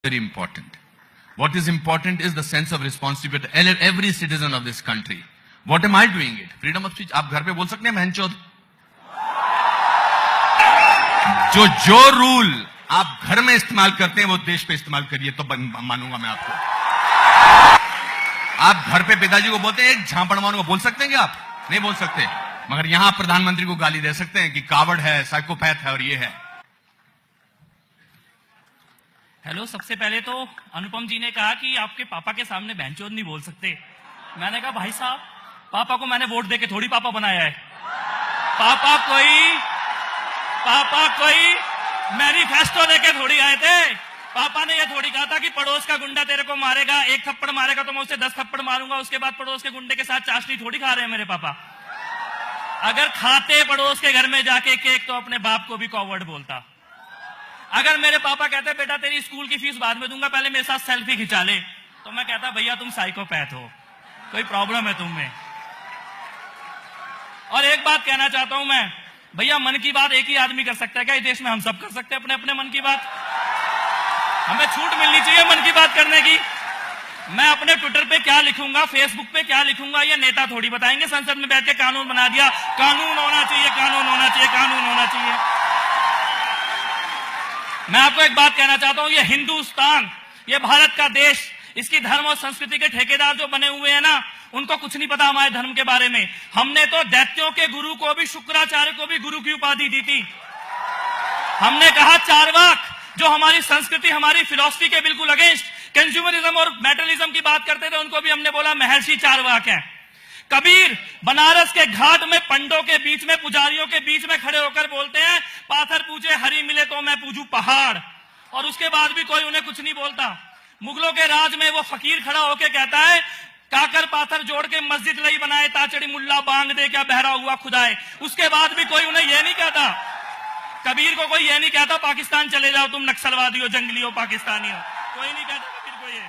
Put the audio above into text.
very important. What is important is the sense of responsibility of every citizen of this country. What am I doing it? Freedom of speech. आप घर पे बोल सकते हैं महनचोद? जो rule आप घर में इस्तेमाल करते हैं वो देश पे इस्तेमाल करिए तो मानूंगा मैं आपको। आप घर पे पिताजी को बोलते हैं एक झांपड़ मारूंगा, बोल सकते हैं क्या आप? नहीं बोल सकते। मगर यहां प्रधानमंत्री को गाली दे सकते हैं कि कावड़ है, साइकोपैथ है और ये है। हेलो, सबसे पहले तो अनुपम जी ने कहा कि आपके पापा के सामने बहनचोद नहीं बोल सकते। मैंने कहा भाई साहब, पापा को मैंने वोट देके थोड़ी पापा बनाया है। पापा कोई मैनिफेस्टो लेके थोड़ी आए थे। पापा ने ये थोड़ी कहा था कि पड़ोस का गुंडा तेरे को मारेगा, एक थप्पड़ मारेगा तो मैं उसे 10 थप्पड़ मारूंगा, उसके बाद पड़ोस के गुंडे के साथ चाशनी थोड़ी खा रहे हैं मेरे पापा। अगर खाते पड़ोस के घर में जाके केक तो अपने बाप को भी कॉवर्ड बोलता। अगर मेरे पापा कहते बेटा तेरी स्कूल की फीस बाद में दूंगा, पहले मेरे साथ सेल्फी खिंचा ले, तो मैं कहता भैया तुम साइकोपैथ हो, कोई प्रॉब्लम है तुम में। और एक बात कहना चाहता हूं मैं, भैया मन की बात एक ही आदमी कर सकता है क्या? इस देश में हम सब कर सकते हैं अपने अपने मन की बात। हमें छूट मिलनी चाहिए मन की बात करने की। मैं अपने ट्विटर पे क्या लिखूंगा, फेसबुक पे क्या लिखूंगा, ये नेता थोड़ी बताएंगे। संसद में बैठ के कानून बना दिया, कानून होना चाहिए, कानून होना चाहिए, कानून होना चाहिए। मैं आपको एक बात कहना चाहता हूं, ये हिंदुस्तान, ये भारत का देश, इसकी धर्म और संस्कृति के ठेकेदार जो बने हुए हैं ना, उनको कुछ नहीं पता हमारे धर्म के बारे में। हमने तो दैत्यों के गुरु को भी, शुक्राचार्य को भी गुरु की उपाधि दी थी। हमने कहा चारवाक, जो हमारी संस्कृति, हमारी फिलॉसफी के बिल्कुल अगेंस्ट कंज्यूमरिज्म और मेटरलिज्म की बात करते थे, उनको भी हमने बोला महर्षि चारवाक है। कबीर बनारस के घाट में पंडों के बीच में, पुजारियों के बीच में खड़े होकर बोलते हैं पाथर पूछे हरि मिले तो मैं पूजू पहाड़, और उसके बाद भी कोई उन्हें कुछ नहीं बोलता। मुगलों के राज में वो फकीर खड़ा होकर कहता है काकर पाथर जोड़ के मस्जिद नहीं बनाए, ताचड़ी मुल्ला बांग दे क्या बहरा हुआ खुदाए। उसके बाद भी कोई उन्हें यह नहीं कहता, कबीर को कोई यह नहीं कहता पाकिस्तान चले जाओ तुम नक्सलवादी हो, जंगली हो, पाकिस्तानी हो, कोई नहीं कहता कबीर को ये।